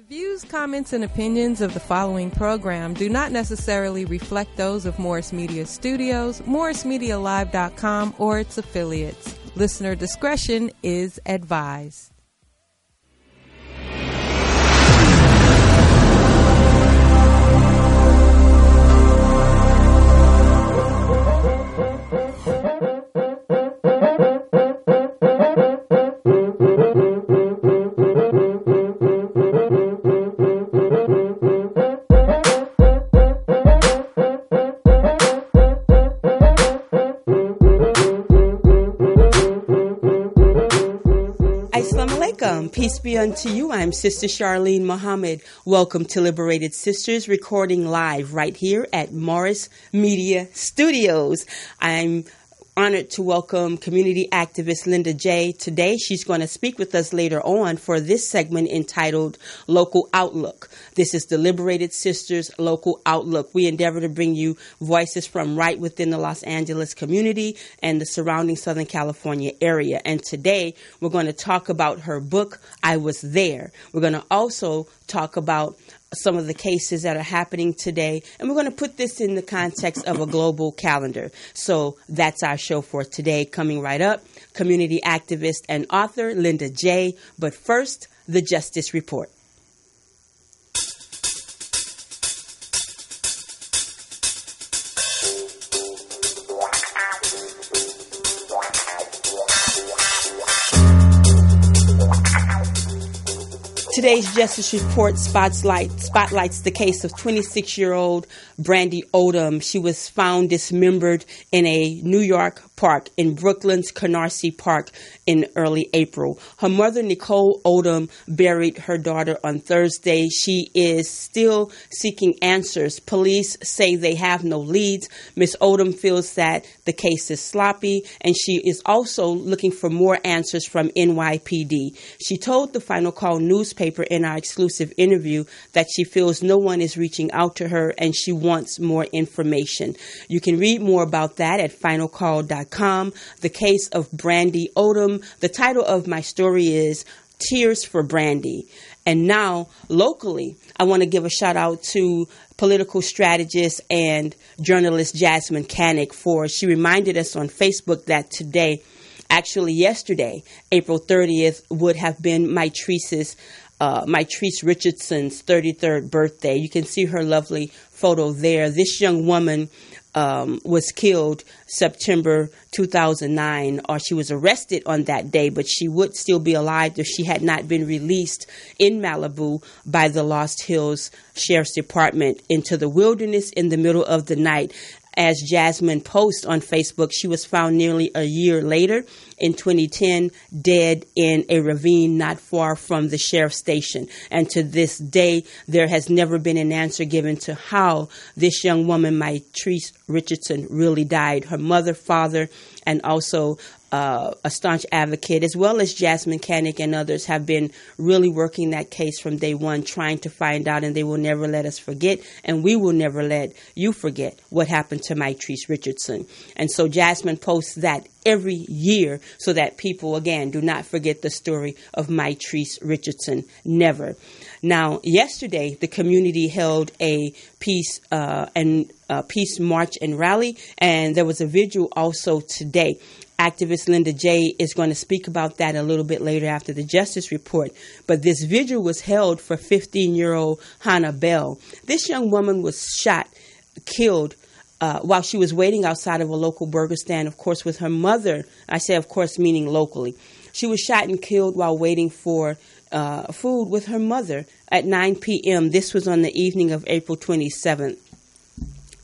Views, comments, and opinions of the following program do not necessarily reflect those of Morris Media Studios, MorrisMediaLive.com, or its affiliates. Listener discretion is advised. Peace be unto you. I'm Sister Charlene Muhammad. Welcome to Liberated Sisters, recording live right here at Morris Media Studios. I'm honored to welcome community activist Linda J. Today, she's going to speak with us later on for this segment entitled Local Outlook. This is the Liberated Sisters Local Outlook. We endeavor to bring you voices from right within the Los Angeles community and the surrounding Southern California area. And today, we're going to talk about her book, I Was There. We're going to also talk about some of the cases that are happening today, and we're going to put this in the context of a global calendar. So that's our show for today. Coming right up, community activist and author Linda J. But first, the Justice Report. Today's Justice Report spotlights the case of 26-year-old Brandy Odom. She was found dismembered in a New York park in Brooklyn's Canarsie Park in early April. Her mother, Nicole Odom, buried her daughter on Thursday. She is still seeking answers. Police say they have no leads. Ms. Odom feels that the case is sloppy, and she is also looking for more answers from NYPD. She told the Final Call newspaper in our exclusive interview that she feels no one is reaching out to her and she wants more information. You can read more about that at finalcall.com. The case of Brandy Odom. The title of my story is Tears for Brandy. And now, locally, I want to give a shout out to political strategist and journalist Jasmine Canick she reminded us on Facebook that today, actually yesterday, April 30th, would have been Mitrice Richardson's 33rd birthday. You can see her lovely photo there. This young woman was killed September 2009, or she was arrested on that day, but she would still be alive if she had not been released in Malibu by the Lost Hills Sheriff's Department into the wilderness in the middle of the night. As Jasmine posts on Facebook, she was found nearly a year later in 2010, dead in a ravine not far from the sheriff's station. And to this day, there has never been an answer given to how this young woman, Mitrice Richardson, really died. Her mother, father, and also a staunch advocate, as well as Jasmine Canick and others, have been really working that case from day one, trying to find out, and they will never let us forget, and we will never let you forget what happened to Mitrice Richardson. And so Jasmine posts that every year so that people, again, do not forget the story of Mitrice Richardson. Never. Now, yesterday, the community held a peace march and rally, and there was a vigil also today. Activist Linda J. is going to speak about that a little bit later after the Justice Report. But this vigil was held for 15-year-old Hannah Bell. This young woman was killed while she was waiting outside of a local burger stand, of course, with her mother. I say, of course, meaning locally. She was shot and killed while waiting for food with her mother at 9 p.m. This was on the evening of April 27th.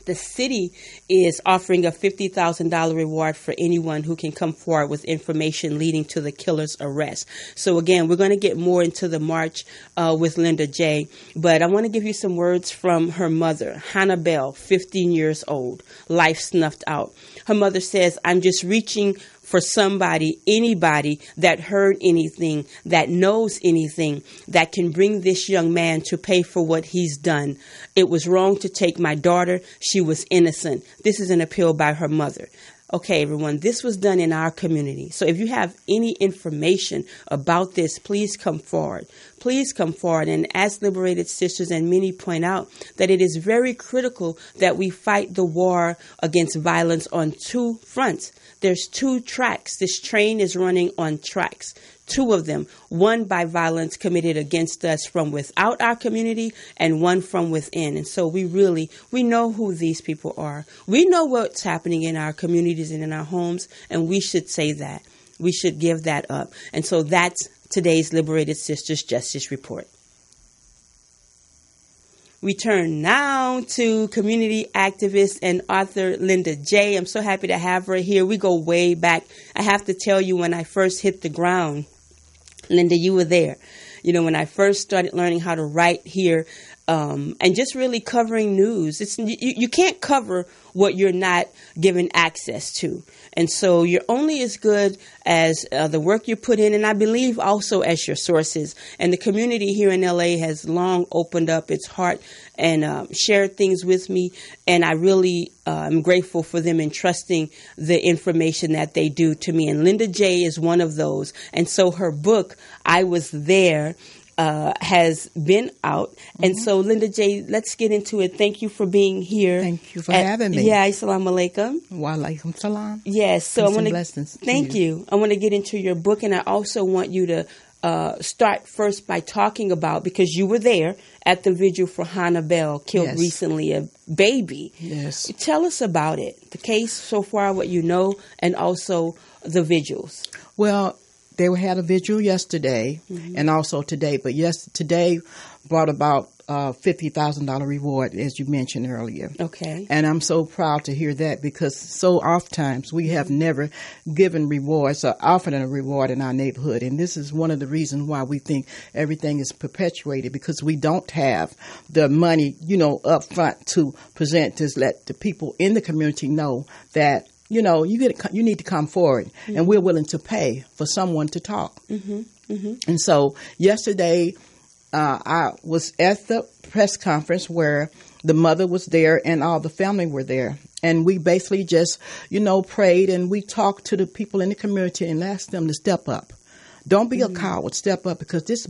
The city is offering a $50,000 reward for anyone who can come forward with information leading to the killer's arrest. So again, we're going to get more into the march with Linda J. But I want to give you some words from her mother, Hannah Bell, 15 years old, life snuffed out. Her mother says, "I'm just reaching for somebody, anybody that heard anything, that knows anything, that can bring this young man to pay for what he's done. It was wrong to take my daughter. She was innocent." This is an appeal by her mother. okay, everyone, this was done in our community. So if you have any information about this, please come forward. Please come forward. And as Liberated Sisters and many point out, that it is very critical that we fight the war against violence on two fronts. There's two tracks. This train is running on tracks. Two of them, one by violence committed against us from without our community and one from within. And so we know who these people are. We know what's happening in our communities and in our homes, and we should say that. We should give that up. And so that's today's Liberated Sisters Justice Report. We turn now to community activist and author Linda J. I'm so happy to have her here. We go way back. I have to tell you, when I first hit the ground, Linda, you were there. You know, when I first started learning how to write here, and just really covering news. You can't cover what you're not given access to. And so you're only as good as the work you put in, and I believe also as your sources. And the community here in LA has long opened up its heart and shared things with me. And I really am grateful for them entrusting the information that they do to me. And Linda J. is one of those. And so her book, I Was There, has been out. And so, Linda J., let's get into it. Thank you for being here. Thank you for having me. Yeah, assalamu alaikum. Wa alaikum salam. Yes, so I want to blessings. Thank you. I want to get into your book, and I also want you to start first by talking about, because you were there at the vigil for Hannah Bell, killed recently, a baby. Yes. Tell us about it, the case so far, what you know, and also the vigils. Well, they had a vigil yesterday and also today, but today brought about $50,000 reward, as you mentioned earlier. Okay. And I'm so proud to hear that, because so oftentimes we have never given rewards or offered a reward in our neighborhood. And this is one of the reasons why we think everything is perpetuated, because we don't have the money, up front to present, to let the people in the community know that, you need to come forward, and we're willing to pay for someone to talk. And so yesterday, I was at the press conference where the mother was there and all the family were there. And we basically just, prayed, and we talked to the people in the community and asked them to step up. Don't be a coward. Step up, because this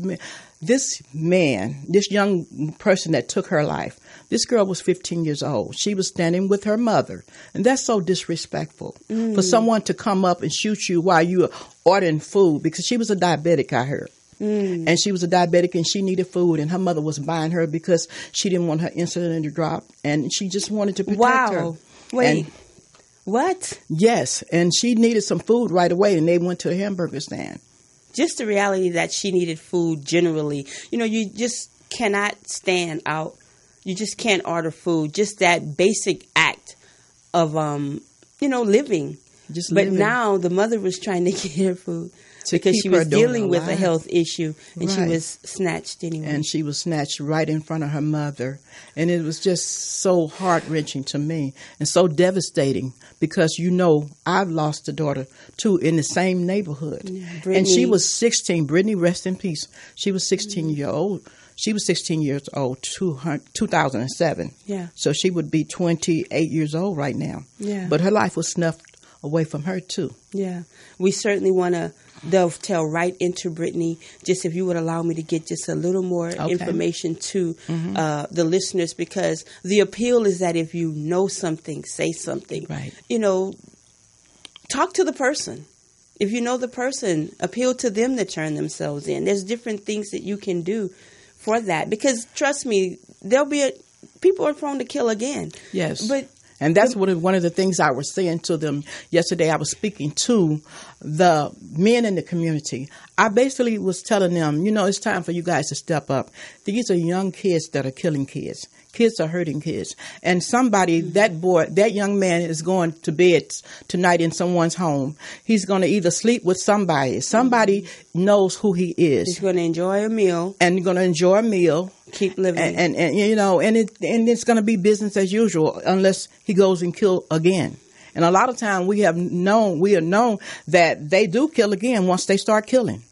young person that took her life, this girl was 15 years old. She was standing with her mother. And that's so disrespectful for someone to come up and shoot you while you are ordering food, because she was a diabetic, I heard. And she was a diabetic and she needed food, and her mother was buying her because she didn't want her insulin to drop, and she just wanted to protect her. Wait. What? Yes. And she needed some food right away, and they went to a hamburger stand. Just the reality that she needed food generally. You just cannot stand out. You just can't order food. Just that basic act of, living. But now the mother was trying to get her food because she was dealing with a health issue, and she was snatched anyway. And she was snatched right in front of her mother. And it was just so heart-wrenching to me and so devastating, because, I've lost a daughter, too, in the same neighborhood. Yeah, and she was 16. Brittany, rest in peace. She was 16 years old. She was 16 years old, 2007. Yeah. So she would be 28 years old right now. Yeah. But her life was snuffed away from her, too. Yeah. We certainly want to dovetail right into Brittany. Just if you would allow me to get just a little more information to the listeners, because the appeal is that if you know something, say something. Right. Talk to the person. If you know the person, appeal to them to turn themselves in. There's different things that you can do for that, because trust me, people are prone to kill again. Yes. And that's one of the things I was saying to them yesterday. I was speaking to the men in the community. I basically was telling them, it's time for you guys to step up. These are young kids that are killing kids. Kids are hurting kids. And that young man is going to bed tonight in someone's home. He's going to either sleep with somebody. Somebody knows who he is. He's going to enjoy a meal. And going to enjoy a meal. Keep living. And it's going to be business as usual unless he goes and kill again. And a lot of time we are known that they do kill again once they start killing.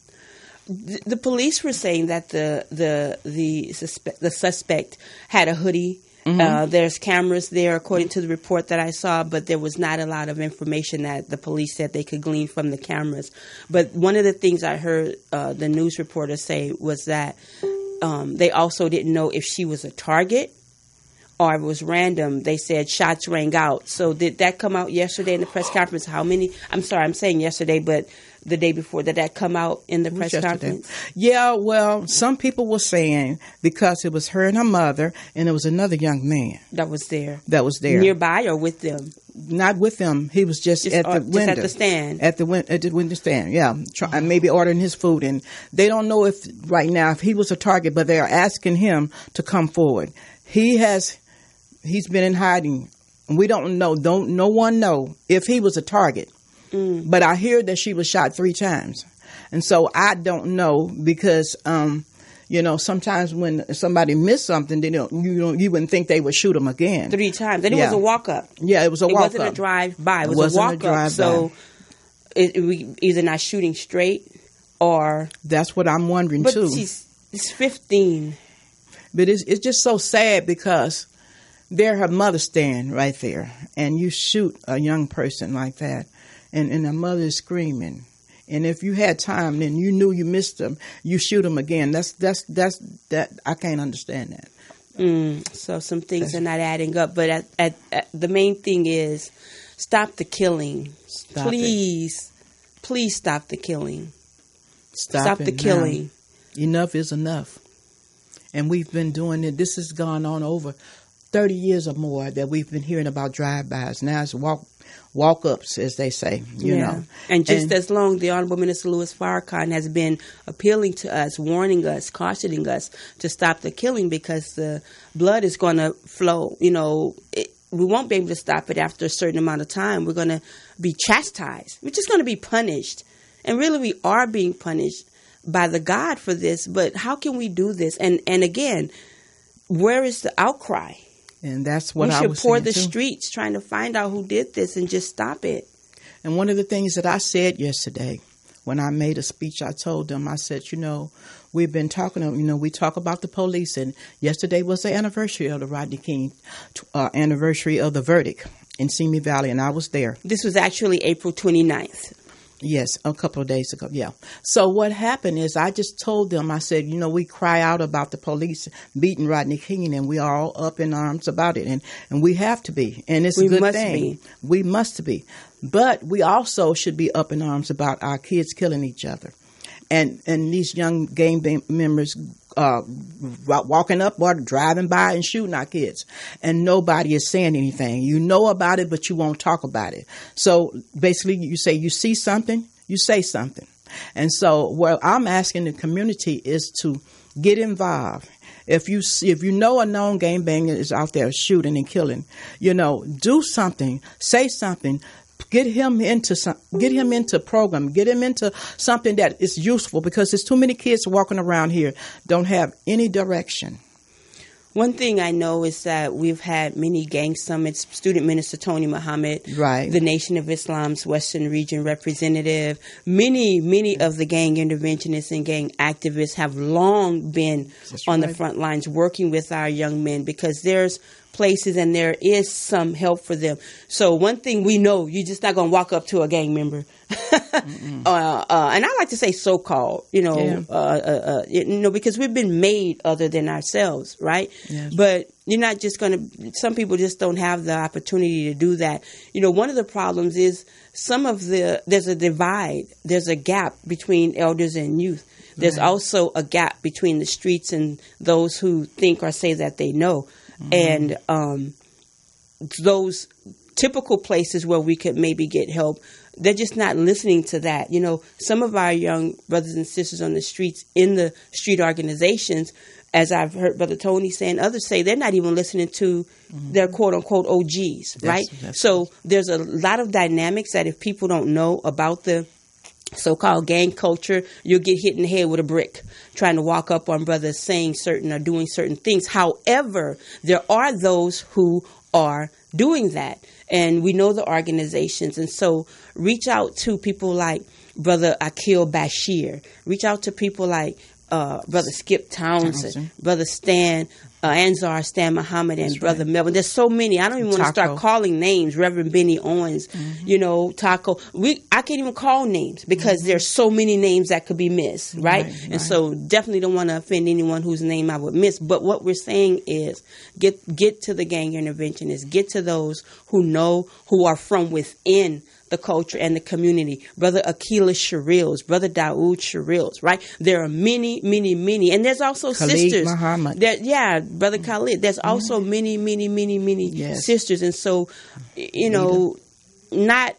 The police were saying that the suspect had a hoodie There's cameras there, according to the report that I saw, but there was not a lot of information that the police said they could glean from the cameras. But one of the things I heard the news reporter say was that they also didn't know if she was a target or it was random. They said shots rang out. So did that come out yesterday in the press conference? How many? I'm sorry, I'm saying yesterday, but the day before, did that come out in the press conference? Yeah, well, some people were saying because it was her and her mother, and it was another young man that was there. Nearby or with them? Not with them. He was just at the window. Just at the stand. At the window stand, yeah. Maybe ordering his food. And they don't know if right now if he was a target, but they are asking him to come forward. He's been in hiding. We don't know. No one know if he was a target. But I hear that she was shot 3 times. And so I don't know because, sometimes when somebody missed something, you wouldn't think they would shoot them again. 3 times. And it was a walk-up. Yeah, it was a walk-up. It wasn't a drive-by. It was a walk-up. So we either not shooting straight or... That's what I'm wondering, too. But it's 15. But it's just so sad because there her mother stand right there. And you shoot a young person like that. And the mother is screaming. And if you had time, then you knew you missed them, you shoot them again. That I can't understand that. So some things are not adding up. But at the main thing is stop the killing. Please stop the killing. Stop the killing. Enough is enough. And we've been doing it. This has gone on over 30 years or more that we've been hearing about drive-bys. Now it's walk-ups, as they say, you know. And just as long, the Honorable Minister Louis Farrakhan has been appealing to us, warning us, cautioning us to stop the killing because the blood is going to flow. We won't be able to stop it after a certain amount of time. We're going to be chastised. We're just going to be punished. And really, we are being punished by the God for this. But how can we do this? And again, where is the outcry? And that's what we I should was pour the too. streets trying to find out who did this and just stop it. And one of the things that I said yesterday when I made a speech, I told them, I said, we've been talking, we talk about the police. And yesterday was the anniversary of the Rodney King, anniversary of the verdict in Simi Valley. And I was there. This was actually April 29th. Yes, a couple of days ago, yeah. So what happened is I just told them, I said, we cry out about the police beating Rodney King, and we are all up in arms about it, and we have to be, and it's a good thing. We must be. But we also should be up in arms about our kids killing each other. And these young gang members walking up or driving by and shooting our kids. And nobody is saying anything. You know about it, but you won't talk about it. So basically you say you see something, you say something. And so what I'm asking the community is to get involved. If you know a known gangbanger is out there shooting and killing, do something, say something. Get him into program. Get him into something that is useful because there's too many kids walking around here don't have any direction. One thing I know is that we've had many gang summits. Student Minister Tony Muhammad, right, the Nation of Islam's Western Region representative, many of the gang interventionists and gang activists have long been on the front lines working with our young men because there's places and there is some help for them. So one thing we know, you're just not going to walk up to a gang member. And I like to say so-called, because we've been made other than ourselves, right? Yes. But you're not just going to, some people just don't have the opportunity to do that. One of the problems is there's a divide, there's a gap between elders and youth. There's also a gap between the streets and those who think or say that they know. And those typical places where we could maybe get help, they're just not listening to that. Some of our young brothers and sisters on the streets in the street organizations, as I've heard Brother Tony say and others say, they're not even listening to their quote-unquote OGs, right? So there's a lot of dynamics that if people don't know about the so-called gang culture, you'll get hit in the head with a brick trying to walk up on brothers saying certain or doing certain things. However, there are those who are doing that, and we know the organizations. And so reach out to people like Brother Akil Bashir. Reach out to people like Brother Skip Townsend, Brother Stan Anzar Stan Muhammad and That's Brother right. Melvin. There's so many. I don't even want to start Taco. calling names. Reverend Benny Owens, Taco. I can't even call names because there's so many names that could be missed, right? And so definitely don't want to offend anyone whose name I would miss. But what we're saying is get to the gang interventionists, get to those who know, who are from within the culture and the community. Brother Akila Sharils, Brother Daoud Sharils, right? There are many, many, many. And there's also Khalid sisters. Muhammad. Brother Khalid. There's also many, many, many, many sisters. And so, I'm not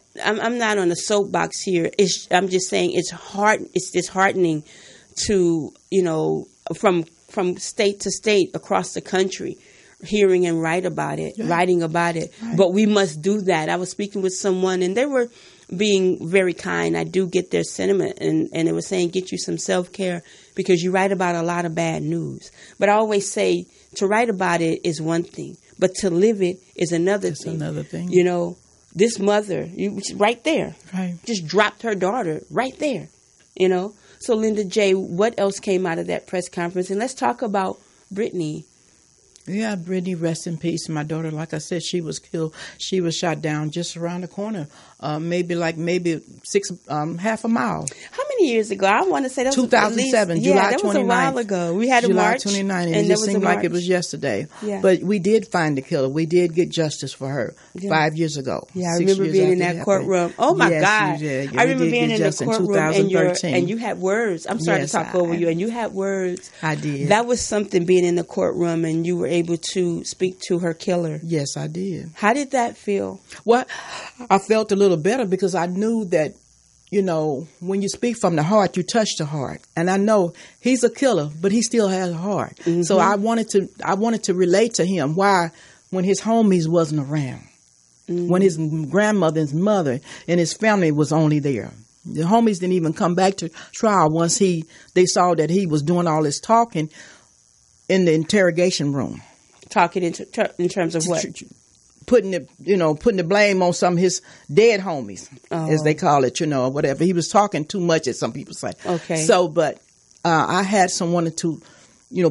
on a soapbox here. I'm just saying it's disheartening to, from state to state across the country, hearing and writing about it. Right. But we must do that. I was speaking with someone and they were being very kind. I do get their sentiment and they were saying, get you some self-care because you write about a lot of bad news. But I always say to write about it is one thing, but to live it is another thing. This mother, right there, just dropped her daughter right there, So Linda J., what else came out of that press conference? And let's talk about Brittany. Yeah, Brittany, rest in peace. My daughter, like I said, she was killed. She was shot down just around the corner, maybe half a mile. How many years ago? I want to say that was 2007, July 29th. That was a while ago. We had a march. July 29th, and it just seemed like it was yesterday. Yeah. But we did find the killer. We did get justice for her 5 years ago. Yeah, I remember being in that courtroom. Oh, my God. Yeah, I remember being in the courtroom in and you had words. I'm sorry to talk over you. And you had words. I did. That was something, being in the courtroom, and you were able to speak to her killer. Yes, I did. How did that feel? Well, I felt a little better because I knew that, when you speak from the heart, you touch the heart. And I know he's a killer, but he still has a heart. Mm-hmm. So I wanted to relate to him why when his homies wasn't around, when his grandmother, his mother, and his family was only there. The homies didn't even come back to trial once they saw that he was doing all this talking in the interrogation room. Talking in terms of what? Putting the blame on some of his dead homies, as they call it, or whatever. He was talking too much, as some people say. Okay. So, but I had someone to,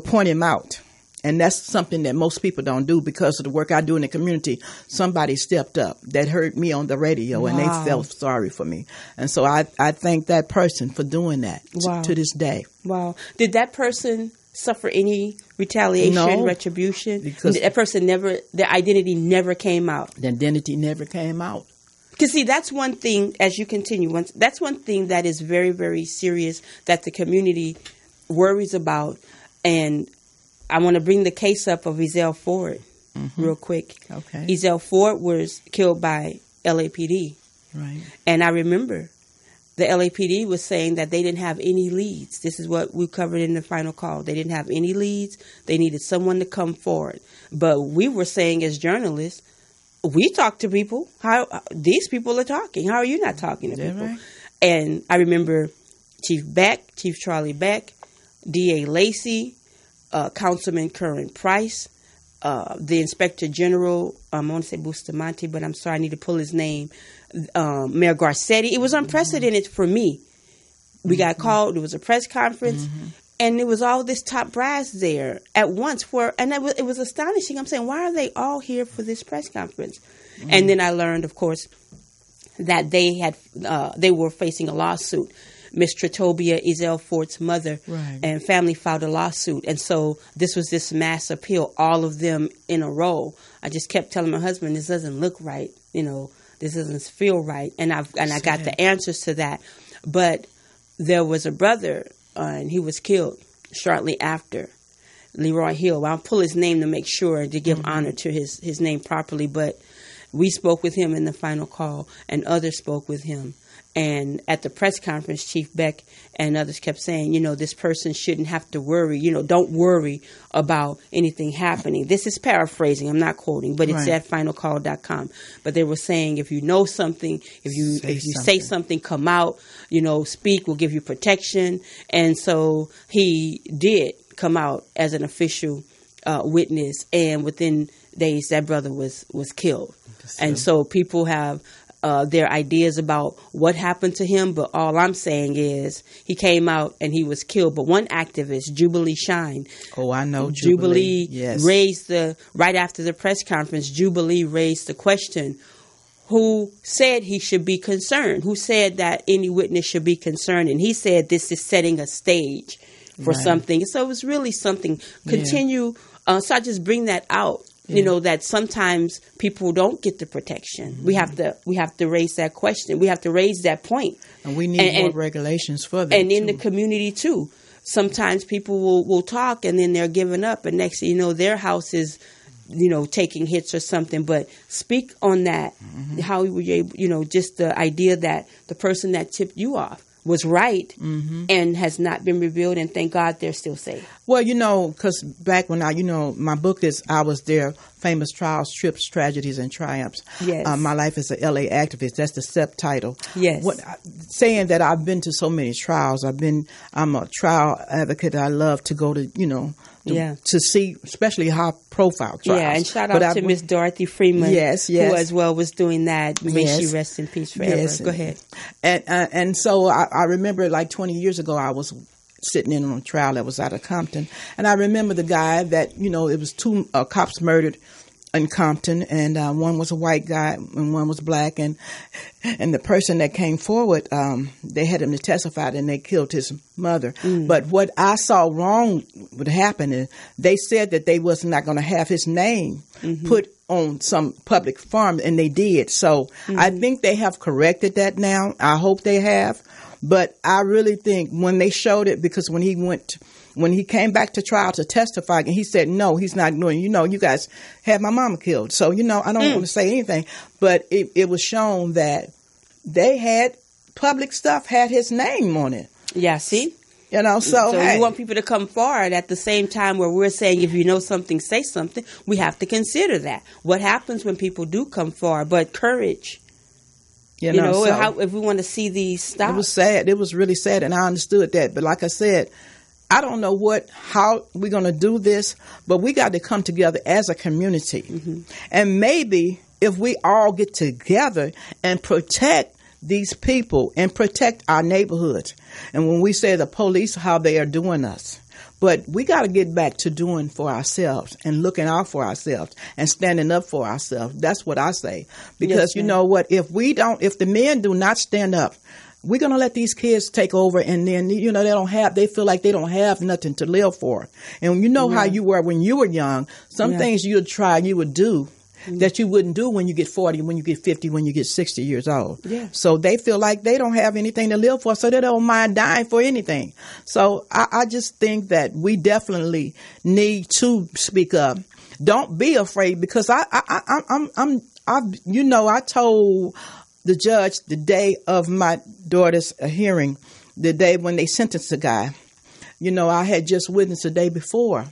point him out. And that's something that most people don't do because of the work I do in the community. Somebody stepped up that heard me on the radio and they felt sorry for me. And so I thank that person for doing that to this day. Wow. Did that person suffer any retaliation, retribution? Because that person their identity never came out. The identity never came out. Because see, that's one thing, as you continue, that's one thing that is very, very serious that the community worries about. And I want to bring the case up of Ezell Ford real quick. Okay. Ezell Ford was killed by LAPD. Right. And I remember the LAPD was saying that they didn't have any leads. This is what we covered in the final call. They didn't have any leads. They needed someone to come forward. But we were saying as journalists, we talk to people. How these people are talking. How are you not talking to people? Right? And I remember Chief Charlie Beck, D.A. Lacey, Councilman Curran Price, the Inspector General, I want to say Bustamante, but I'm sorry, I need to pull his name, Mayor Garcetti. It was unprecedented for me. We got called, there was a press conference, and there was all this top brass there at once. And it was astonishing. I'm saying, why are they all here for this press conference? And then I learned, of course, that they were facing a lawsuit. Miss Tratobia, Ezell Ford's mother, and family filed a lawsuit. And so this was this mass appeal, all of them in a row. I just kept telling my husband, this doesn't look right. This doesn't feel right. And I got the answers to that. But there was a brother, and he was killed shortly after, Leroy Hill. I'll pull his name to make sure to give honor to his name properly. But we spoke with him in the final call, and others spoke with him. And at the press conference, Chief Beck and others kept saying, this person shouldn't have to worry. Don't worry about anything happening. This is paraphrasing. I'm not quoting, but it's at finalcall.com. But they were saying, if you know something, if you say something, come out, speak, we'll give you protection. And so he did come out as an official witness. And within days, that brother was killed. And so people have their ideas about what happened to him, but all I'm saying is he came out and he was killed. But one activist, Jubilee Shine. Oh, I know Jubilee. Yes. Right after the press conference, Jubilee raised the question, who said he should be concerned? Who said that any witness should be concerned? And he said this is setting a stage for something. So it was really something. Continue. So I just bring that out. You know, that sometimes people don't get the protection. We have to raise that question. We have to raise that point. And we need more regulations for that. And in the community too. Sometimes people will talk and then they're giving up, and next thing you know, their house is, taking hits or something. But speak on that. How were you able, just the idea that the person that tipped you off was right and has not been revealed, and thank God they're still safe. Well, because back when my book is I Was There, Famous Trials, Trips, Tragedies, and Triumphs. Yes. My Life as a LA Activist. That's the subtitle. Yes. Saying that I've been to so many trials. I'm a trial advocate. I love to go to, to see, especially high profile trials. Yeah, and shout out to Miss Dorothy Freeman. Yes. Who as well was doing that. May she rest in peace forever. Yes. Go ahead. And so I remember like 20 years ago, I was sitting in on a trial that was out of Compton. And I remember the guy that, it was two cops murdered in Compton, and one was a white guy and one was black. And the person that came forward, they had him to testify, and they killed his mother. But what I saw wrong would happen is they said that they was not going to have his name put on some public farm, and they did. So I think they have corrected that now. I hope they have. But I really think when they showed it, because when he came back to trial to testify, and he said, no, he's not doing, you guys had my mama killed. So, I don't want to say anything, but it was shown that they had public stuff, had his name on it. Yeah, see? So hey. We want people to come forward at the same time where we're saying, if you know something, say something. We have to consider that. What happens when people do come forward? But courage. If we want to see these stop. It was sad. It was really sad, and I understood that. But like I said, I don't know how we're going to do this, but we got to come together as a community. And maybe if we all get together and protect these people and protect our neighborhoods. And when we say the police, how they are doing us. But we got to get back to doing for ourselves and looking out for ourselves and standing up for ourselves. That's what I say. Because you know what? If the men do not stand up, we're going to let these kids take over, and then, they feel like they don't have nothing to live for. And how you were when you were young, some things you would do that you wouldn't do when you get 40, when you get 50, when you get 60 years old. Yeah. So they feel like they don't have anything to live for, so they don't mind dying for anything. So I just think that we definitely need to speak up. Don't be afraid, because I told the judge the day of my daughter's hearing, the day when they sentenced the guy. I had just witnessed the day before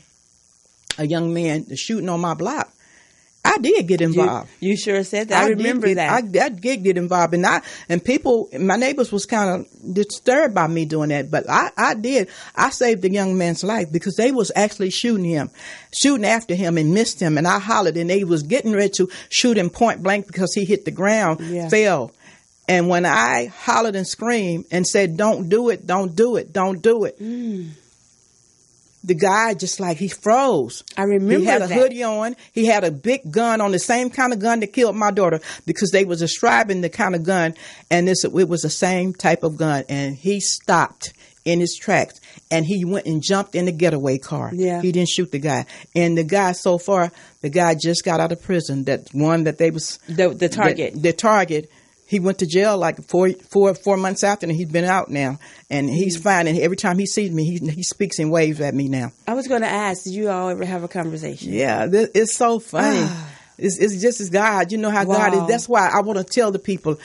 a young man shooting on my block. I did get involved. You sure said that. I remember that. I did get involved, and people, my neighbors was kind of disturbed by me doing that. But I did. I saved the young man's life because they was actually shooting after him and missed him. And I hollered, and they was getting ready to shoot him point blank because he hit the ground, fell. And when I hollered and screamed and said, "Don't do it! Don't do it! Don't do it!" The guy he froze. I remember he had a that. hoodie on. He had a big gun on, the same kind of gun that killed my daughter, because they was describing the kind of gun, and it was the same type of gun. And he stopped in his tracks, and he went and jumped in the getaway car. Yeah. He didn't shoot the guy. And the guy just got out of prison. That one that they was the target. The target. He went to jail like 4 months after, and he's been out now, and he's fine. And every time he sees me, he speaks and waves at me now. I was going to ask, did you all ever have a conversation? Yeah, it's so funny. It's just as God. You know how God is. That's why I want to tell the people,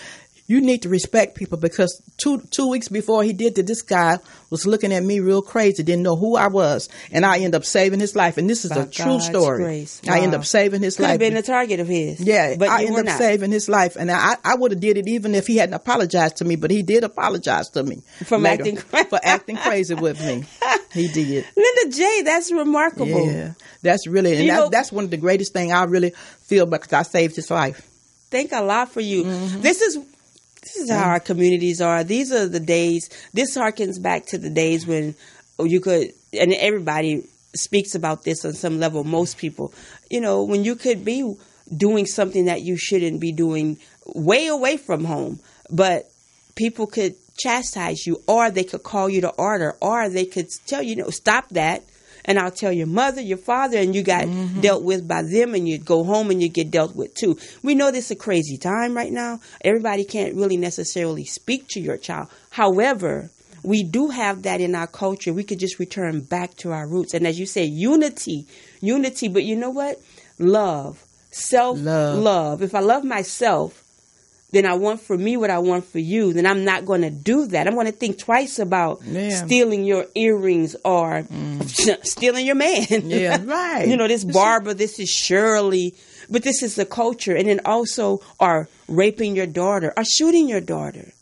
you need to respect people, because two weeks before he did that, this guy was looking at me real crazy, didn't know who I was, and I ended up saving his life. And this is a true story. Grace. I ended up saving his life. Could have been a target of his. Yeah, but I ended up saving his life, and I would have did it even if he hadn't apologized to me. But he did apologize to me for acting crazy with me. He did. Linda J, that's remarkable. Yeah, that's really, and that's one of the greatest things I really feel, because I saved his life. thank Allah for you. This is how our communities are. These are the days. This harkens back to the days when you could, and everybody speaks about this on some level. Most people, when you could be doing something that you shouldn't be doing, way away from home, but people could chastise you, or they could call you to order, or they could tell you, stop that, and I'll tell your mother, your father, and you got dealt with by them, and you'd go home and you get dealt with too. We know this is a crazy time right now. Everybody can't really necessarily speak to your child. However, we do have that in our culture. We could just return back to our roots. And as you say, unity, but you know what? Love, self-love. If I love myself, then I want for me what I want for you, then I'm not going to do that. I'm going to think twice about stealing your earrings or stealing your man. Yeah, right. This Barbara, this is Shirley, but this is the culture. And then also are raping your daughter or shooting your daughter.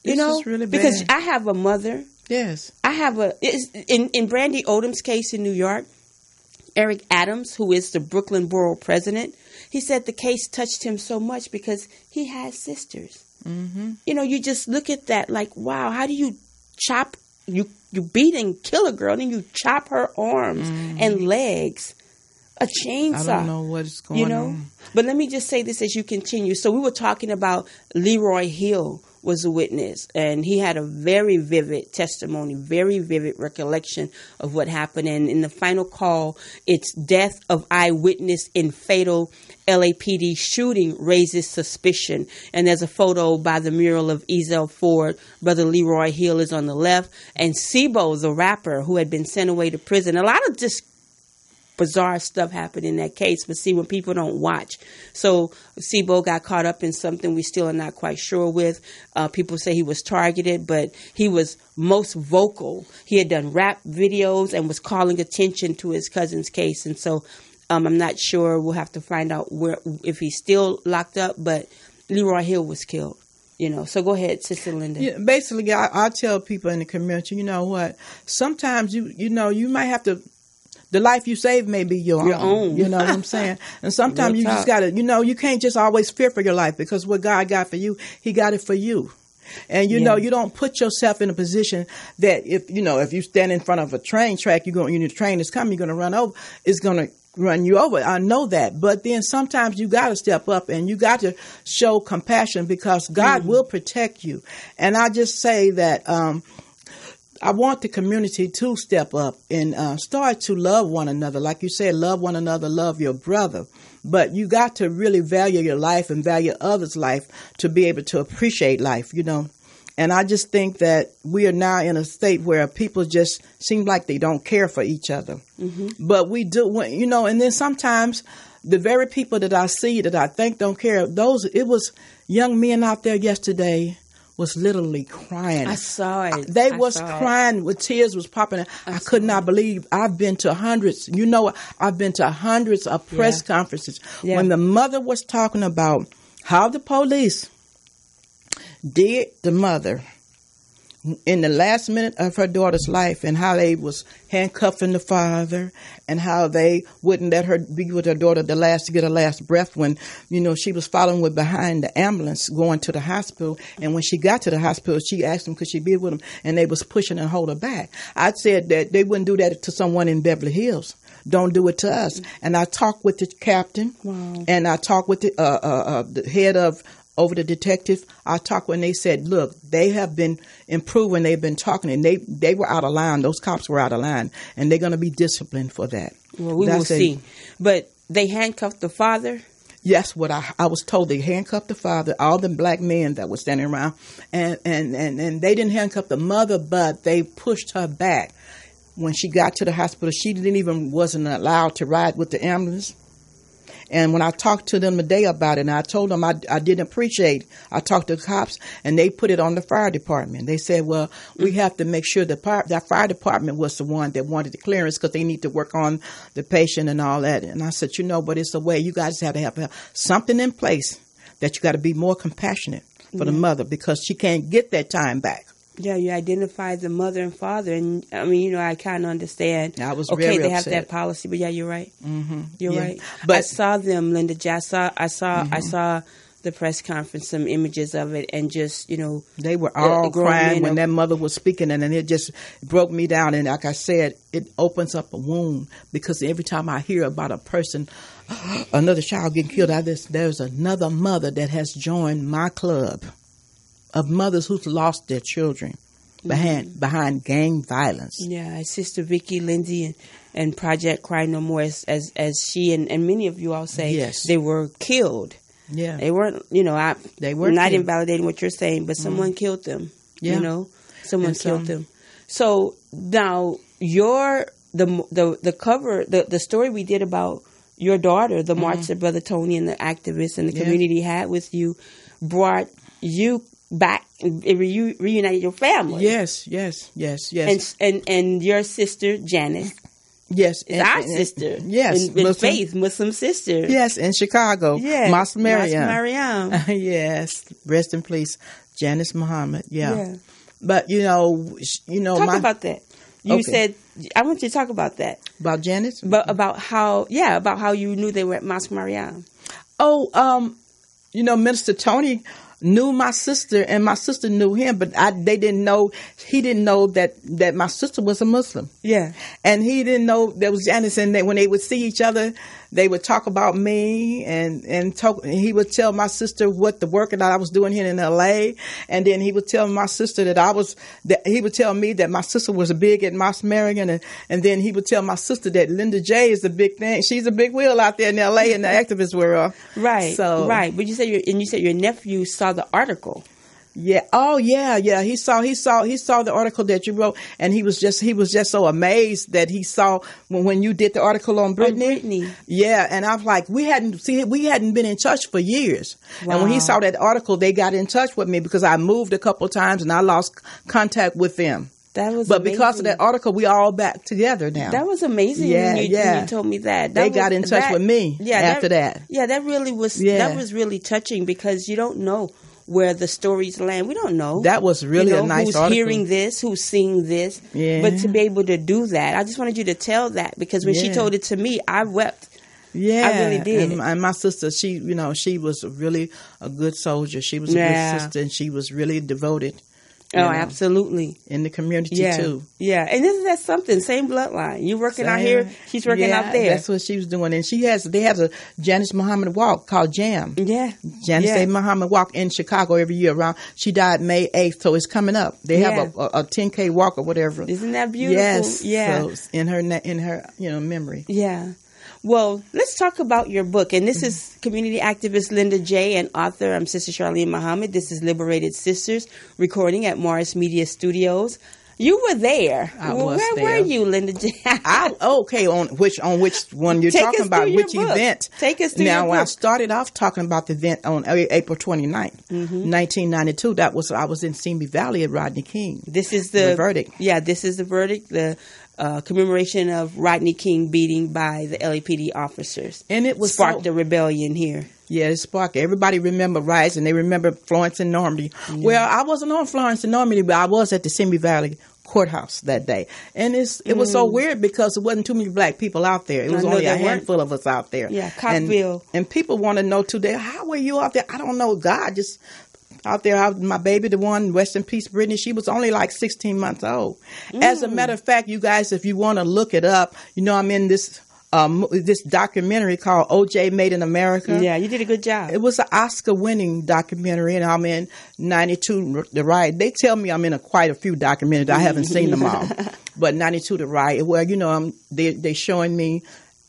This is really bad. Because I have a mother. Yes. I have in Brandy Odom's case in New York, Eric Adams, who is the Brooklyn Borough president, he said the case touched him so much because he has sisters. Mm-hmm. You just look at that like, wow, how do you you beat and kill a girl and then you chop her arms and legs? A chainsaw. I don't know what's going on. But let me just say this as you continue. So we were talking about Leroy Hill was a witness, and he had a very vivid testimony, very vivid recollection of what happened. And in the final call, it's death of eyewitness in fatal LAPD shooting raises suspicion. And there's a photo by the mural of Ezell Ford. Brother Leroy Hill is on the left, and Sibo, the rapper who had been sent away to prison. A lot of just bizarre stuff happened in that case, but see, when people don't watch. So Sibo got caught up in something we still are not quite sure with. People say he was targeted, but he was most vocal. He had done rap videos and was calling attention to his cousin's case. And so I'm not sure. We'll have to find out if he's still locked up, but Leroy Hill was killed. So go ahead, Sister Linda. Yeah, basically, I tell people in the community, you know what? Sometimes you might have to. The life you save may be your own. You know what I'm saying? And sometimes you just got to, you can't just always fear for your life, because what God got for you, He got it for you. And you don't put yourself in a position that if you stand in front of a train track, the train is coming, you're going to run over, it's going to run you over. I know that. But then sometimes you got to step up and you got to show compassion, because God will protect you. And I just say that, I want the community to step up and start to love one another. Like you said, love one another, love your brother. But you got to really value your life and value others' life to be able to appreciate life, And I just think that we are now in a state where people just seem like they don't care for each other. Mm-hmm. But we do, and then sometimes the very people that I see that I think don't care, it was young men out there yesterday was literally crying. I saw it. They was crying with tears was popping. I could not believe. I've been to hundreds. I've been to hundreds of press conferences when the mother was talking about how the police did the mother in the last minute of her daughter's life, and how they was handcuffing the father, and how they wouldn't let her be with her daughter to get her last breath when, she was following behind the ambulance going to the hospital. And when she got to the hospital, she asked them, could she be with them? And they was pushing and hold her back. I said that they wouldn't do that to someone in Beverly Hills. Don't do it to us. And I talked with the captain, and I talked with the head of over the detective. I talked when they said, look, they have been improving. They've been talking, and they were out of line. Those cops were out of line, and they're going to be disciplined for that. Well, we will see. But they handcuffed the father? Yes, what I was told, they handcuffed the father, all the black men that were standing around, and they didn't handcuff the mother, but they pushed her back. When she got to the hospital, she wasn't allowed to ride with the ambulance. And when I talked to them today about it, and I told them I didn't appreciate, I talked to the cops, and they put it on the fire department. They said, well, we have to make sure that fire department was the one that wanted the clearance, because they need to work on the patient and all that. And I said, but it's a way. You guys have to have something in place that you got to be more compassionate for the mother, because she can't get that time back. Yeah, you identified the mother and father, and I mean, I kind of understand. I was okay. Very they upset. have that policy, but yeah, you're right. Mm-hmm. You're right. But I saw them, Linda J. I saw the press conference, some images of it, and just, they were all crying when that that mother was speaking, and then it just broke me down. And like I said, it opens up a wound, because every time I hear about a person, another child getting killed, there's another mother that has joined my club of mothers who's lost their children behind gang violence. Yeah, Sister Vicky, Lindsay, and Project Cry No More, as she and many of you all say, yes, they were killed. Yeah, they weren't. They were not killed. Invalidating what you're saying, but someone killed them. Yeah, someone killed them. So now the cover, the story we did about your daughter, the march that Brother Tony and the activists and the community had with you, brought you back and reunited your family. Yes. And your sister Janice. Yes, is our sister. Yes, in faith, Muslim sister. Yes, in Chicago. Yes, Mas Mariam. Yes, rest in peace, Janice Muhammad. Yeah. But talk about that. You said, I want you to talk about that. About Janice? But about how you knew they were at Mosque Mariam. Oh, Minister Tony knew my sister, and my sister knew him, but he didn't know that my sister was a Muslim. Yeah. And he didn't know there was Janice, and when they would see each other, they would talk about me, and talk. And he would tell my sister what the work that I was doing here in LA, and then he would tell my sister he would tell me that my sister was big at Mosque Mariam, and then he would tell my sister that Linda J is the big thing. She's a big wheel out there in LA in the activist world. Right. So right. But you said your nephew saw the article. Yeah. Oh, yeah. He saw the article that you wrote, and he was just so amazed that he saw when you did the article on Brittany. Yeah. And I'm like, we hadn't been in touch for years. Wow. And when he saw that article, they got in touch with me, because I moved a couple of times and I lost contact with them. But amazing. Because of that article, we all back together now. That was amazing. When you told me that. They got in touch with me after that. Yeah, that really was. Yeah. That was really touching, because you don't know where the stories land. We don't know. That was really a nice article. Who's hearing this, who's seeing this. Yeah. But to be able to do that, I just wanted you to tell that, because when she told it to me, I wept. Yeah, I really did. And my sister, she was really a good soldier. She was a good sister, and she was really devoted. Absolutely. In the community too. Yeah. And isn't that something? Same bloodline. You working out here, she's working out there. That's what she was doing. And they have a Janice Muhammad walk called Jam. Yeah. Janice Muhammad walk in Chicago every year around. She died May 8th, so it's coming up. They have a 10K walk or whatever. Isn't that beautiful? Yes. Yeah. So in her memory. Yeah. Well, let's talk about your book. And this is community activist Linda J. and author, I'm Sister Charlene Muhammad. This is Liberated Sisters, recording at Morris Media Studios. You were there. Where were you, Linda J? On which one you're talking about? Which event? Take us through your book. Now, I started off talking about the event on April 29th, 1992. I was in Simi Valley at Rodney King. This is the verdict. Yeah, this is the verdict. The commemoration of Rodney King beating by the LAPD officers. And it was sparked a rebellion here. Yeah, it sparked. Everybody remember riots, and they remember Florence and Normandy. Yeah. Well, I wasn't on Florence and Normandy, but I was at the Simi Valley courthouse that day. And it was so weird, because it wasn't too many black people out there. It was only a handful of us out there. Yeah, Cockville. And people want to know today, how were you out there? I don't know. God just out there. My baby, the one, rest in peace, Brittany, she was only like 16 months old. As a matter of fact, you guys, if you want to look it up, I'm in this documentary called OJ Made in America. Yeah, you did a good job. It was an Oscar-winning documentary, and I'm in 92 The Riot. They tell me I'm in quite a few documentaries. I haven't seen them all. But 92 The Riot, well, they're showing me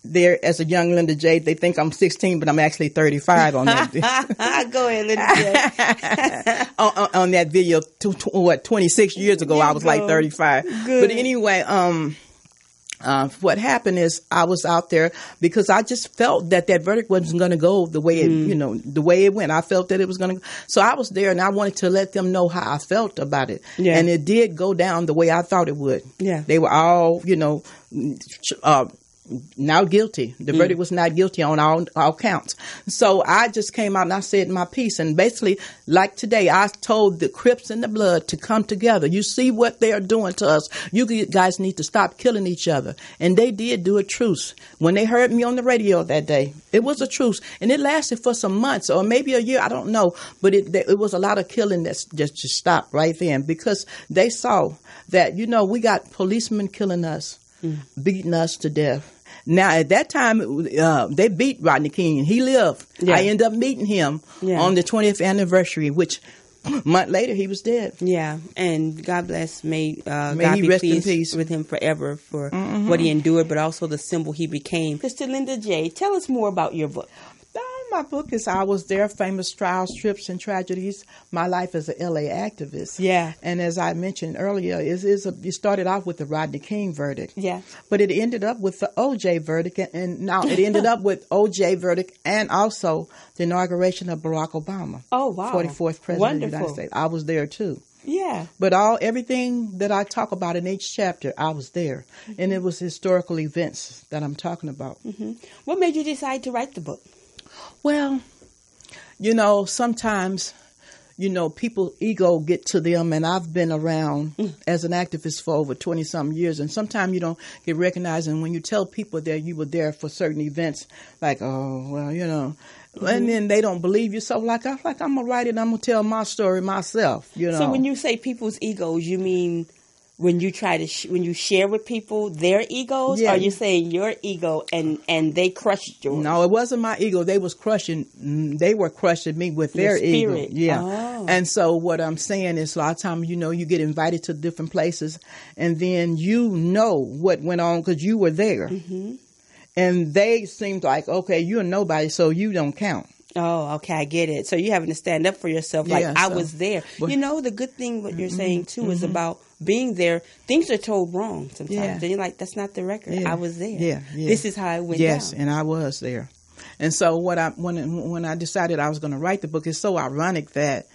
there as a young Linda J. They think I'm 16, but I'm actually 35 on that. Go ahead, Linda J. on that video, 26 years ago, I was like 35. Good. But anyway, what happened is I was out there because I just felt that verdict wasn't going to go the way the way it went. I felt that it was going to. So I was there, and I wanted to let them know how I felt about it. Yeah. And it did go down the way I thought it would. Yeah. They were all, not guilty. The verdict was not guilty on all counts. So I just came out and I said my piece. And basically, like today, I told the Crips and the Blood to come together. You see what they are doing to us. You guys need to stop killing each other. And they did do a truce. When they heard me on the radio that day, it was a truce. And it lasted for some months or maybe a year. I don't know. But it was a lot of killing that just stopped right then because they saw that, we got policemen killing us, beating us to death. Now, at that time, they beat Rodney King. He lived. Yeah. I ended up meeting him on the 20th anniversary, which a month later, he was dead. Yeah, and God bless. May God be rest in peace with him forever for what he endured, but also the symbol he became. Sister Linda J., tell us more about your book. My book is I Was There, Famous Trials, Trips, and Tragedies, My Life as a L.A. Activist. Yeah. And as I mentioned earlier, it started off with the Rodney King verdict. Yeah. But it ended up with the O.J. verdict, and now it ended up with O.J. verdict and also the inauguration of Barack Obama. Oh, wow. 44th President of the United States. I was there, too. Yeah. But everything that I talk about in each chapter, I was there. And it was historical events that I'm talking about. What made you decide to write the book? Well, sometimes, people's ego get to them, and I've been around as an activist for over 20-something years, and sometimes you don't get recognized, and when you tell people that you were there for certain events, like, oh, well, and then they don't believe you, so I'm going to write it, I'm going to tell my story myself, So when you say people's egos, you mean when you try to when you share with people their egos, or you saying your ego and they crushed yours? No, it wasn't my ego. They were crushing me with their ego. Yeah. Oh. And so what I'm saying is a lot of times, you get invited to different places and then what went on because you were there. And they seemed like, okay, you're nobody, so you don't count. Oh, okay, I get it. So you're having to stand up for yourself, I was there. The good thing what you're saying, too, is about being there. Things are told wrong sometimes. Yeah. Then you're like, that's not the record. Yeah. I was there. Yeah. This is how it went down. Yes, and I was there. And so when I decided I was going to write the book, it's so ironic that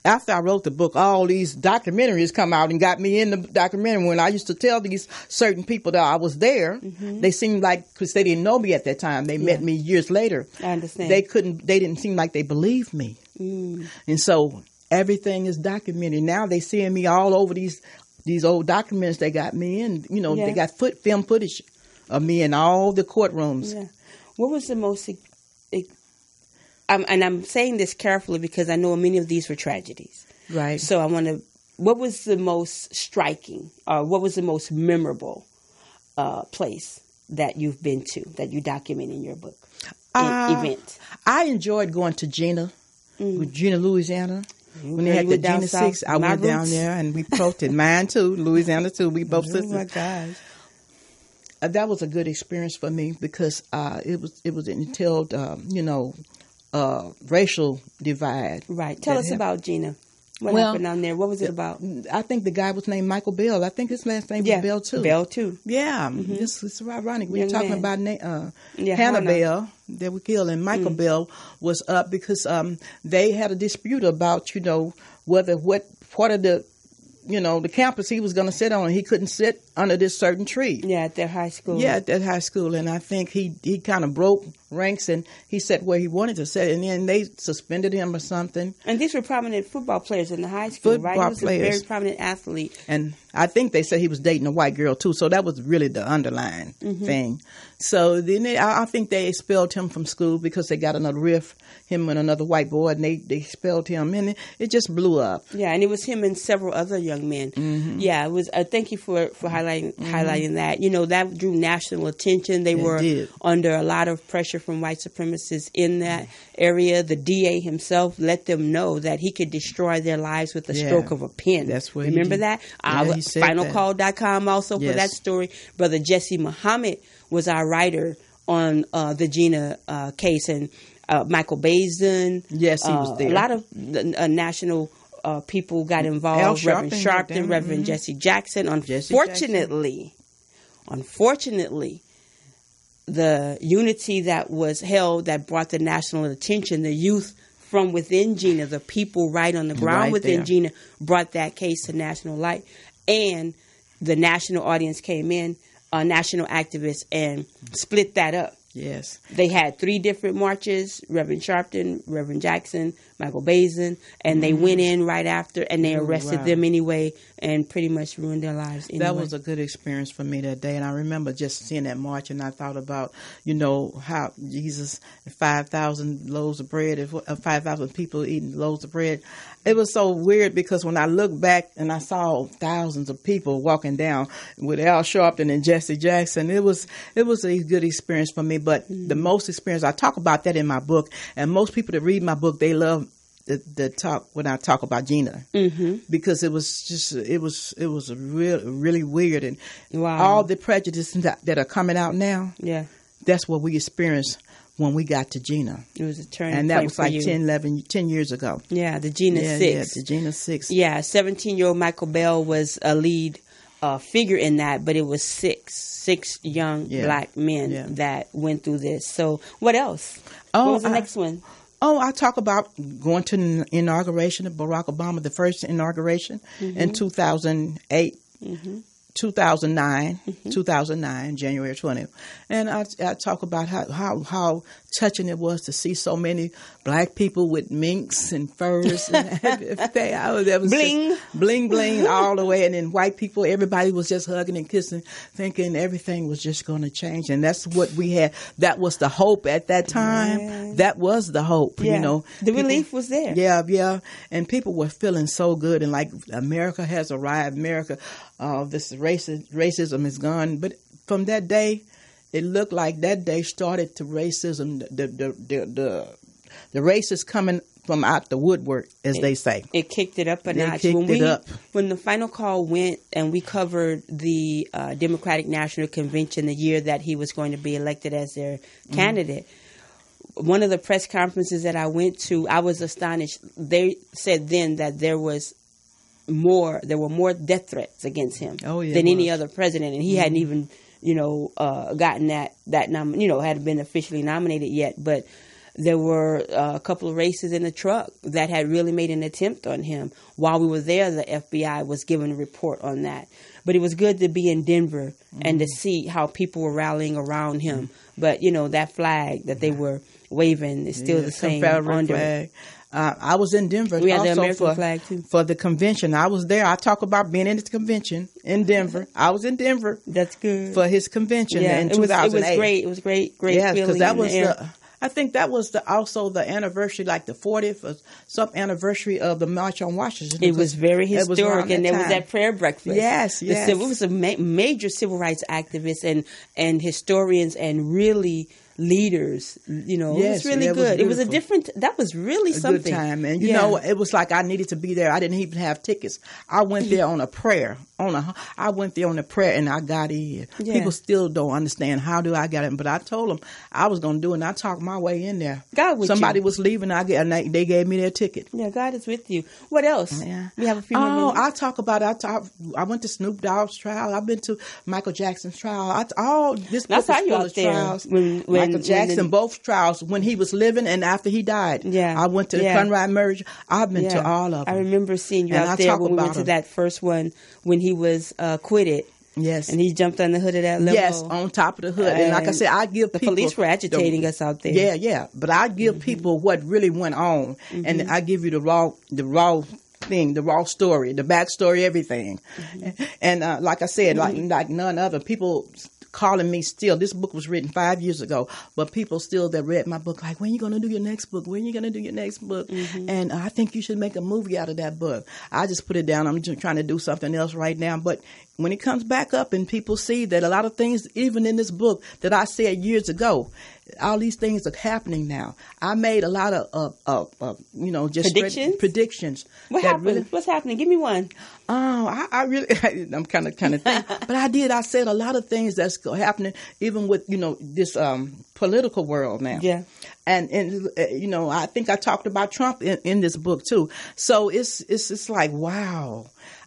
after I wrote the book, all these documentaries come out and got me in the documentary. When I used to tell these certain people that I was there, they seemed like, because they didn't know me at that time, they met me years later. I understand. They didn't seem like they believed me. And so everything is documented. Now they seeing me all over these old documents they got me in. They got film footage of me in all the courtrooms. Yeah. What was the most... and I'm saying this carefully because I know many of these were tragedies. Right. So what was the most striking or what was the most memorable place that you've been to that you document in your book? Event. I enjoyed going to Gina, Louisiana. When they had the Gina 6, I went down there and we protested. Mine too, Louisiana too. We both sisters. Oh my gosh. That was a good experience for me because it was entailed, racial divide. Right. Tell us about Gina. What happened down there? What was it about? I think the guy was named Michael Bell. I think his last name was Bell too. Bell too. Yeah. It's ironic. We were talking about Hannah Bell that we killed, and Michael Bell was up because they had a dispute about what part of the campus he was going to sit on. He couldn't sit under this certain tree. Yeah, at their high school. Yeah, at that high school. And I think he kind of broke ranks and he sat where he wanted to sit. And then they suspended him or something. And these were prominent football players in the high school, right? He was a very prominent athlete. And I think they said he was dating a white girl, too. So that was really the underlying thing. So then I think they expelled him from school because they got another riff, him and another white boy, and they expelled him. And it just blew up. Yeah, and it was him and several other young men. Yeah, it was. Thank you for highlighting that. That drew national attention. They were under a lot of pressure from white supremacists in that area. The DA himself let them know that he could destroy their lives with the stroke of a pen. That's what Remember that? FinalCall.com also for that story. Brother Jesse Muhammad was our writer on the Gina case, and Michael Bazin. Yes, he was there. A lot of national people got involved. Reverend Sharpton, Reverend Jesse Jackson. Unfortunately, the unity that was held that brought the national attention, the youth from within Gina, the people right on the ground within Gina, brought that case to national light. And the national audience came in. national activists and split that up. Yes. They had 3 different marches, Reverend Sharpton, Reverend Jackson, Michael Bazin, and they went in right after, and they arrested them anyway and pretty much ruined their lives anyway. That was a good experience for me that day, and I remember just seeing that march, and I thought about, how Jesus, 5,000 loaves of bread, 5,000 people eating loaves of bread. It was so weird because when I look back and I saw thousands of people walking down with Al Sharpton and Jesse Jackson, it was a good experience for me. But the most experience, I talk about that in my book, and most people that read my book, they love the talk when I talk about Gina, because it was really weird, and all the prejudices that are coming out now. Yeah, that's what we experienced when we got to Gina. It was a turning point, and that was like you. 10 years ago. Yeah, the Gina 6. Yeah, the Gina 6. Yeah, 17-year-old Michael Bell was a lead figure in that, but it was six young black men that went through this. So what else? What was the next one? I talk about going to the inauguration of Barack Obama, the first inauguration in 2008. 2009, January 20th. And I talk about how touching it was to see so many black people with minks and furs and everything. That was bling. Bling, bling all the way. And then white people, everybody was just hugging and kissing, thinking everything was just going to change. And that's what we had. That was the hope at that time. Yeah. That was the hope, The relief was there. Yeah. And people were feeling so good. And like, America has arrived. America, this racism is gone. But from that day, it looked like that day started to racism. The racists coming from out the woodwork, as they say. It kicked it up a notch. When the final call went, and we covered the Democratic National Convention the year that he was going to be elected as their candidate. One of the press conferences that I went to, I was astonished. They said then that there were more death threats against him than any other president, and he hadn't even gotten that hadn't been officially nominated yet. But there were a couple of races in the truck that had really made an attempt on him. While we were there, the FBI was giving a report on that. But it was good to be in Denver and to see how people were rallying around him. But that flag that they were waving is still the same under it. I was in Denver. We had the American flag too for the convention. I was there. I talk about being in the convention in Denver. I was in Denver. That's good for his convention in 2008. It was great. It was great. Yeah, because that was I think that was also the anniversary, like the 40th or some anniversary of the March on Washington. It was very historic, and there was that prayer breakfast. Yes. It was a major civil rights activists and historians and really leaders. It was really good. It was that was really something. Good time, and it was like I needed to be there. I didn't even have tickets. I went there on a prayer. I went there on a prayer, and I got in. Yeah. People still don't understand how do I get in, but I told them I was going to do it, and I talked my way in there. God with Somebody you. was leaving, and they gave me their ticket. Yeah, God is with you. What else? Yeah. We have a few more minutes. I talk about I went to Snoop Dogg's trial. I've been to Michael Jackson's trial. This book is full of trials. When Michael Jackson, both trials, when he was living and after he died. Yeah. I went to the Sunrise Merge. I've been to all of them. I remember seeing you out there when we went to that first one when he was acquitted. Yes. And he jumped on the hood of that limo. Yes, on top of the hood. And like I said, I give people... The police were agitating us out there. Yeah. But I give people what really went on. And I give you the raw thing, the raw story, the backstory, everything. And like I said, like none other people... calling me still. This book was written 5 years ago, but people still that read my book like, when are you going to do your next book? When are you going to do your next book? And I think you should make a movie out of that book. I just put it down. I'm just trying to do something else right now. But when it comes back up and people see that a lot of things, even in this book that I said years ago, all these things are happening now. I made a lot of just predictions. What happened? What's happening? Give me one. I really, I'm kind of thinking, but I said a lot of things that's happening, even with, this political world now. Yeah. And I think I talked about Trump in this book too. So it's like, wow.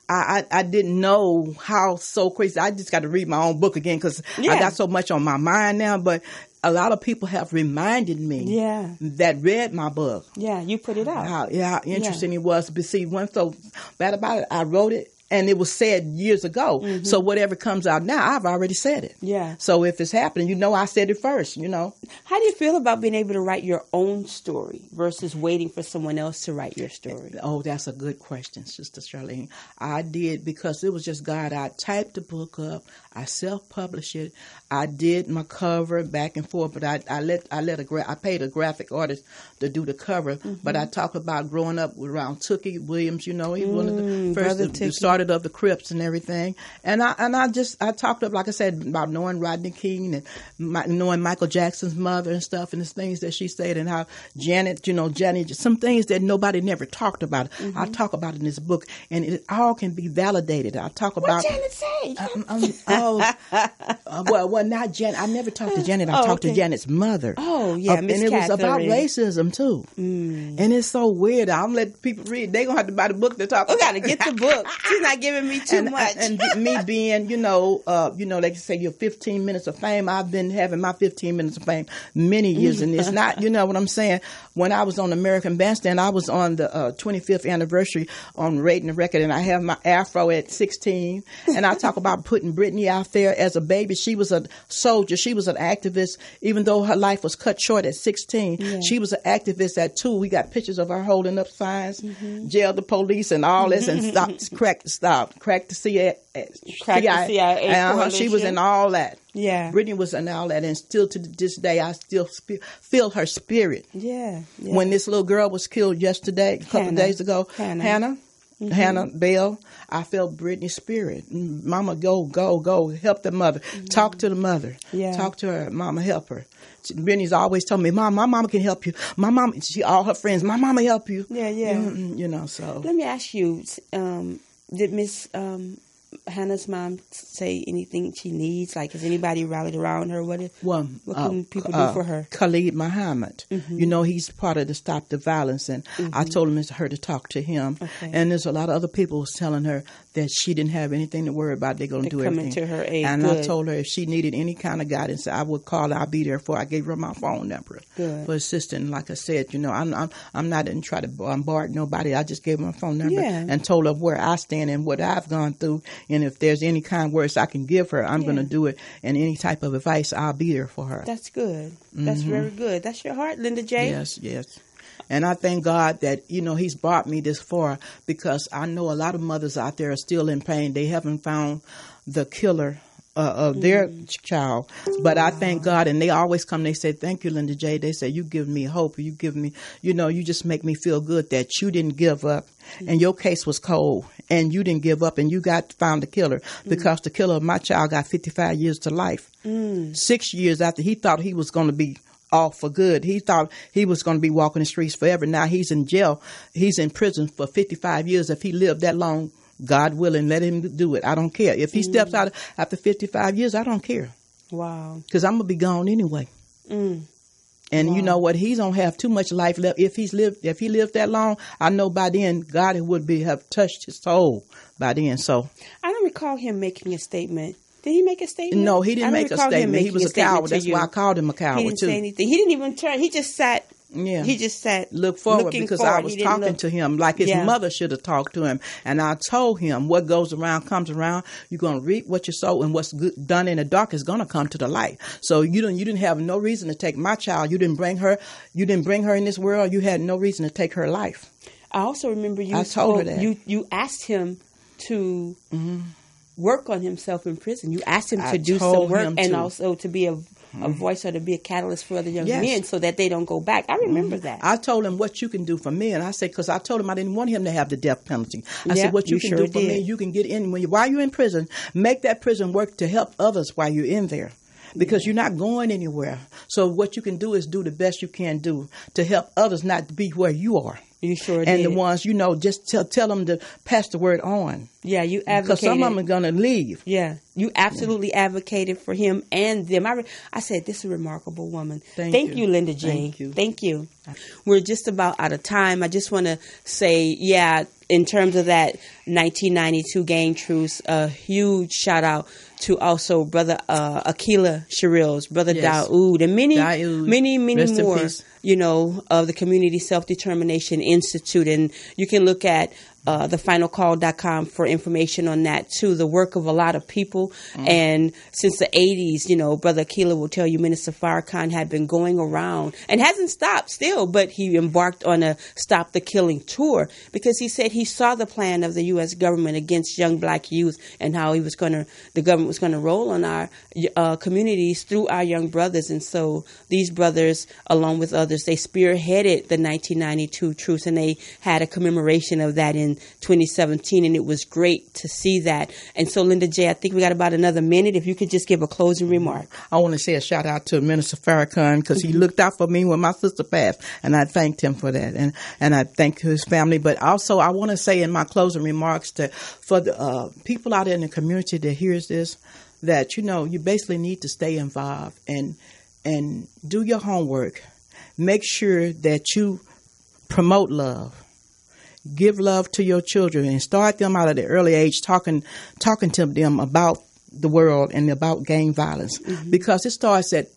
I didn't know how so crazy. I just got to read my own book again because I got so much on my mind now. But a lot of people have reminded me that read my book. Yeah, you put it out. How interesting it was. But see, what's so bad about it, I wrote it And it was said years ago. Mm-hmm. So whatever comes out now, I've already said it. Yeah. So if it's happening, I said it first, How do you feel about being able to write your own story versus waiting for someone else to write your story? Oh, that's a good question, Sister Charlene. I did because it was just God. I typed the book up. I self-published it. I did my cover back and forth, but I paid a graphic artist to do the cover. Mm-hmm. But I talk about growing up around Tookie Williams. He was one of the first that started of the Crips and everything. And I talked up, like I said, about knowing Rodney King and knowing Michael Jackson's mother and stuff, and the things that she said, and how Janet, some things that nobody never talked about. Mm-hmm. I talk about it in this book, and it all can be validated. I talk about what Janet say. Well, not Janet. I never talked to Janet. I talked to Janet's mother. Oh, yeah, Miss and it was Catherine. about racism too. And it's so weird. I'm letting people read. They're gonna have to buy the book to talk. We gotta get the book. She's not giving me too much. And me being, they can say your 15 minutes of fame. I've been having my 15 minutes of fame many years, and it's not. You know what I'm saying? When I was on American Bandstand, I was on the 25th anniversary on Rating the Record, and I have my afro at 16, and I talk about putting Britney out there as a baby. She was a soldier. She was an activist, even though her life was cut short at 16. Yeah. She was an activist at 2. We got pictures of her holding up signs, jail the police and all this, and crack the CIA. She was in all that. Yeah. Britney was in all that, and still to this day, I still feel her spirit. Yeah. When this little girl was killed yesterday, a couple of days ago, Hannah Bell, I felt Britney's spirit. Mama, go, help the mother. Talk to the mother. Yeah. Talk to her. Mama, help her. Britney's always told me, Mom, my mama can help you. My mama, all her friends, my mama help you. Yeah. So. Let me ask you, did Miss Hannah's mom say anything she needs? Like, has anybody rallied around her? What can people do for her? Khalid Muhammad. He's part of the Stop the Violence, and I told her to talk to him. Okay. And there's a lot of other people was telling her that she didn't have anything to worry about. They're going to do everything. Coming to her aid. And I told her if she needed any kind of guidance, I would call her. I'll be there for her. I gave her my phone number for assistance. Like I said, I'm not in try to bombard nobody. I just gave her my phone number and told her where I stand and what I've gone through. And if there's any kind words I can give her, I'm going to do it. And any type of advice, I'll be there for her. That's good. That's very good. That's your heart, Linda J. Yes. And I thank God that, He's brought me this far, because I know a lot of mothers out there are still in pain. They haven't found the killer of their child. But I thank God, and they always come, they say, thank you, Linda J. They say, you give me hope. You give me, you just make me feel good that you didn't give up. And your case was cold, and you didn't give up, and you found the killer, because the killer of my child got 55 years to life. 6 years after he thought he was going to be off for good. He thought he was going to be walking the streets forever. Now he's in jail. He's in prison for 55 years. If he lived that long, God willing, let him do it. I don't care. If he steps out after 55 years, I don't care. Wow. Because I'm going to be gone anyway. And you know what? He don't have too much life left. If he lived that long, I know by then God would have touched his soul by then. So I don't recall him making a statement. Did he make a statement? No, he didn't make a statement. He was a coward. That's why I called him a coward too. He didn't say anything. He didn't even turn. He just sat. Yeah. He just sat. Look forward, because I was talking to him like his mother should have talked to him. And I told him, what goes around comes around. You're going to reap what you sow, and what's done in the dark is going to come to the light. So you didn't have no reason to take my child. You didn't bring her in this world. You had no reason to take her life. I also remember I told her that. You asked him to work on himself in prison. You asked him to do some work, and also to be a voice, or to be a catalyst for other young men, so that they don't go back. I remember that. I told him what you can do for me, and I said, because I told him I didn't want him to have the death penalty. I said, what you can do for me, you can get in while you're in prison. Make that prison work to help others while you're in there. Because you're not going anywhere. So what you can do is do the best you can do to help others not to be where you are. You sure did. And the ones, just tell them to pass the word on. Yeah, you advocated. Because some of them are going to leave. Yeah, you absolutely advocated for him and them. I said, this is a remarkable woman. Thank you, Linda J. Thank you. We're just about out of time. I just want to say, in terms of that 1992 gang truce, a huge shout out to also Brother Akila Sherrills, Brother Daoud, and many more of the Community Self-Determination Institute. And you can look at thefinalcall.com for information on that too. The work of a lot of people. And since the 80s, Brother Akila will tell you, Minister Farrakhan had been going around and hasn't stopped still, but he embarked on a Stop the Killing tour because he said he saw the plan of the U.S. government against young black youth and how the government was going to roll on our communities through our young brothers. And so these brothers, along with others, they spearheaded the 1992 truce, and they had a commemoration of that in 2017, and it was great to see that. And so, Linda J., I think we got about another minute. If you could just give a closing remark. I want to say a shout out to Minister Farrakhan because he looked out for me when my sister passed, and I thanked him for that, and I thank his family. But also, I want to say in my closing remarks for the people out there in the community that hears this, that you basically need to stay involved and do your homework. Make sure that you promote love. Give love to your children and start them out at the early age talking to them about the world and about gang violence. Because it starts at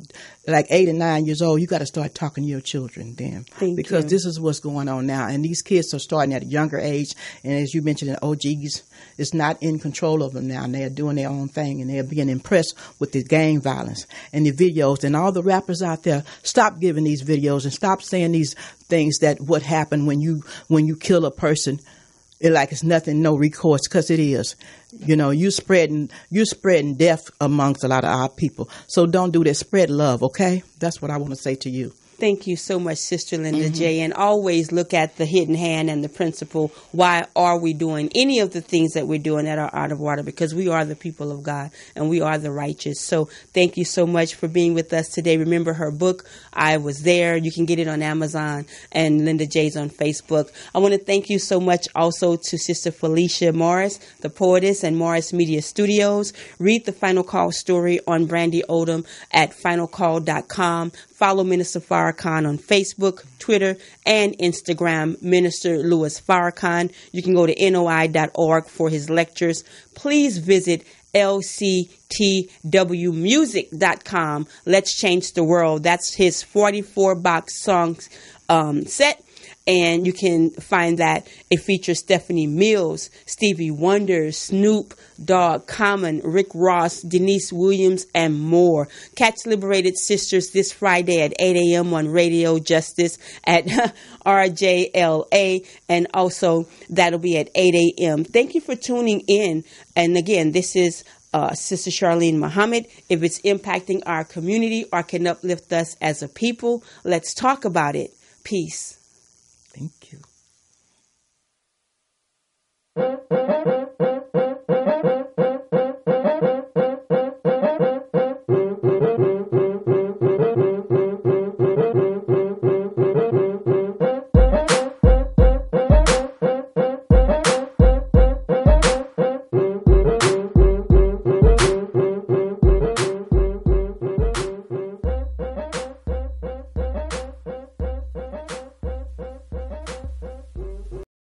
like 8 and 9 years old. You got to start talking to your children then. Because this is what's going on now. And these kids are starting at a younger age. And as you mentioned, the OGs is not in control of them now. And they're doing their own thing. And they're being impressed with the gang violence and the videos. And all the rappers out there, stop giving these videos and stop saying these things that what happened when you kill a person. It's nothing, no recourse, because it is. You're spreading death amongst a lot of our people. So don't do that. Spread love, okay? That's what I want to say to you. Thank you so much, Sister Linda J. And always look at the hidden hand and the principle. Why are we doing any of the things that we're doing that are out of order? Because we are the people of God and we are the righteous. So thank you so much for being with us today. Remember her book, I Was There. You can get it on Amazon, and Linda J's on Facebook. I want to thank you so much also to Sister Felicia Morris, the poetess, and Morris Media Studios. Read the Final Call story on Brandy Odom at finalcall.com. Follow Minister Farrakhan on Facebook, Twitter, and Instagram, Minister Louis Farrakhan. You can go to noi.org for his lectures. Please visit lctwmusic.com. Let's Change the World. That's his 44-box songs set. And you can find that it features Stephanie Mills, Stevie Wonder, Snoop Dogg, Common, Rick Ross, Denise Williams, and more. Catch Liberated Sisters this Friday at 8 a.m. on Radio Justice at RJLA. And also that'll be at 8 a.m. Thank you for tuning in. And again, this is Sister Charlene Muhammad. If it's impacting our community or can uplift us as a people, let's talk about it. Peace. Thank you.